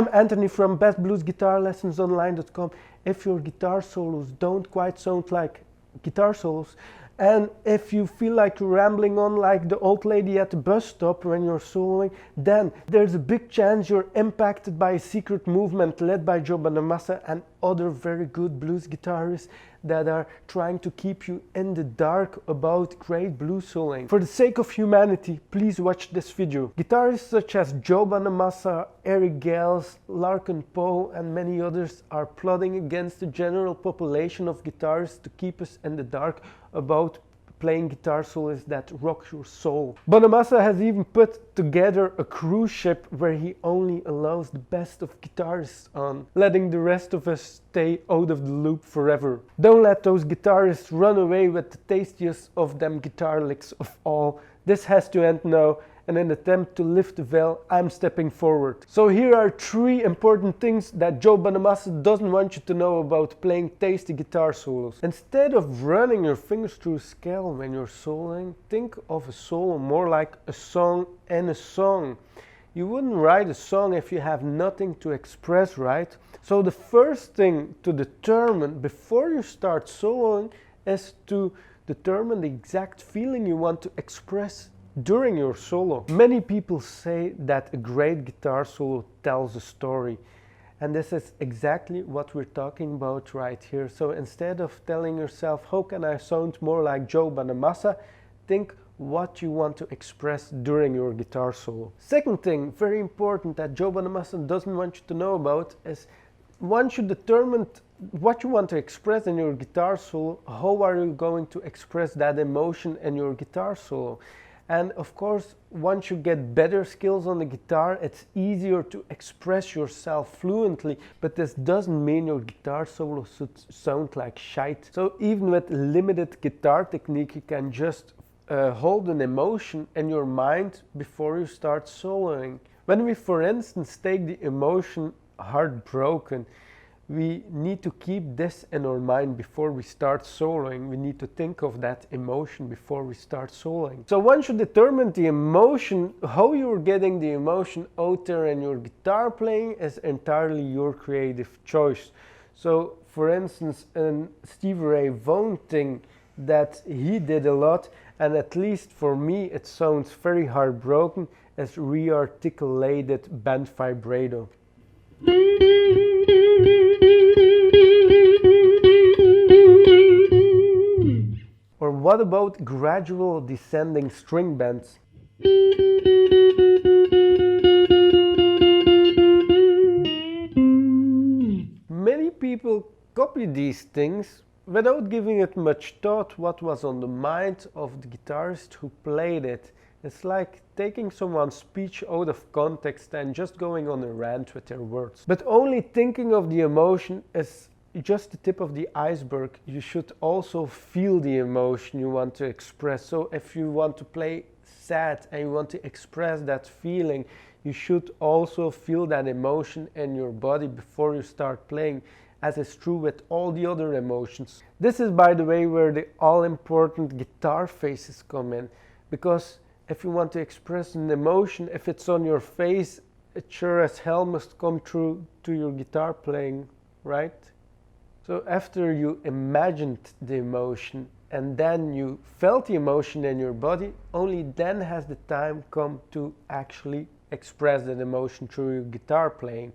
I'm Anthony from bestbluesguitarlessonsonline.com. If your guitar solos don't quite sound like guitar solos, and if you feel like you're rambling on like the old lady at the bus stop when you're soloing, then there's a big chance you're impacted by a secret movement led by Joe Bonamassa and other very good blues guitarists that are trying to keep you in the dark about great blues soloing. For the sake of humanity, please watch this video. Guitarists such as Joe Bonamassa, Eric Gales, Larkin Poe and many others are plotting against the general population of guitarists to keep us in the dark about playing guitar solos that rock your soul. Bonamassa has even put together a cruise ship where he only allows the best of guitarists on, letting the rest of us stay out of the loop forever. Don't let those guitarists run away with the tastiest of them guitar licks of all. This has to end now. In an attempt to lift the veil, I'm stepping forward. So here are 3 important things that Joe Bonamassa doesn't want you to know about playing tasty guitar solos. Instead of running your fingers through a scale when you're soloing, think of a solo more like a song in a song. You wouldn't write a song if you have nothing to express, right? So the first thing to determine before you start soloing is to determine the exact feeling you want to express during your solo. Many people say that a great guitar solo tells a story, and this is exactly what we're talking about right here. So instead of telling yourself, how can I sound more like Joe Bonamassa, think what you want to express during your guitar solo. Second thing, very important, that Joe Bonamassa doesn't want you to know about is once you determined what you want to express in your guitar solo, how are you going to express that emotion in your guitar solo? And of course, once you get better skills on the guitar, it's easier to express yourself fluently, but this doesn't mean your guitar solo should sound like shite. So even with limited guitar technique, you can just hold an emotion in your mind before you start soloing. When we, for instance, take the emotion heartbroken, we need to keep this in our mind before we start soloing. We need to think of that emotion before we start soloing. So once you determine the emotion, how you're getting the emotion out there in your guitar playing is entirely your creative choice. So for instance, in Stevie Ray Vaughan thing that he did a lot, and at least for me it sounds very heartbroken, is re-articulated bend vibrato. Or what about gradual descending string bends? Many people copy these things without giving it much thought what was on the mind of the guitarist who played it. It's like taking someone's speech out of context and just going on a rant with their words. But only thinking of the emotion is just the tip of the iceberg. You should also feel the emotion you want to express. So if you want to play sad and you want to express that feeling, you should also feel that emotion in your body before you start playing, as is true with all the other emotions. This is, by the way, where the all-important guitar faces come in, because if you want to express an emotion, if it's on your face, it sure as hell must come through to your guitar playing, right? So after you imagined the emotion and then you felt the emotion in your body, only then has the time come to actually express that emotion through your guitar playing.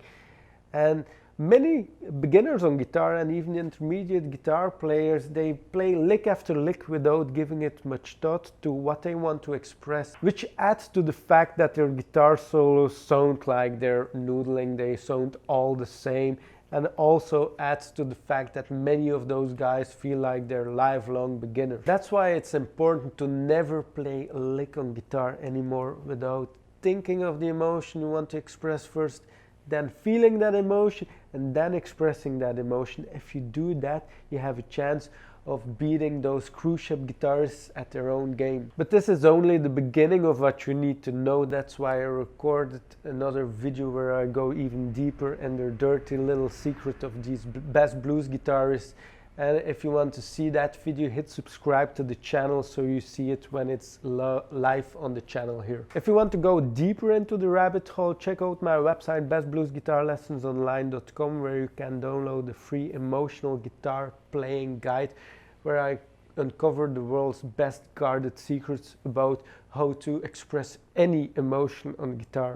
And many beginners on guitar and even intermediate guitar players, they play lick after lick without giving it much thought to what they want to express, which adds to the fact that their guitar solos sound like they're noodling, they sound all the same, and also adds to the fact that many of those guys feel like they're lifelong beginners. That's why it's important to never play a lick on guitar anymore without thinking of the emotion you want to express first, then feeling that emotion, and then expressing that emotion. If you do that, you have a chance of beating those cruise ship guitarists at their own game. But this is only the beginning of what you need to know. That's why I recorded another video where I go even deeper in their dirty little secret of these best blues guitarists And if you want to see that video, hit subscribe to the channel so you see it when it's live on the channel here. If you want to go deeper into the rabbit hole, check out my website bestbluesguitarlessonsonline.com, where you can download the free emotional guitar playing guide, where I uncover the world's best guarded secrets about how to express any emotion on guitar.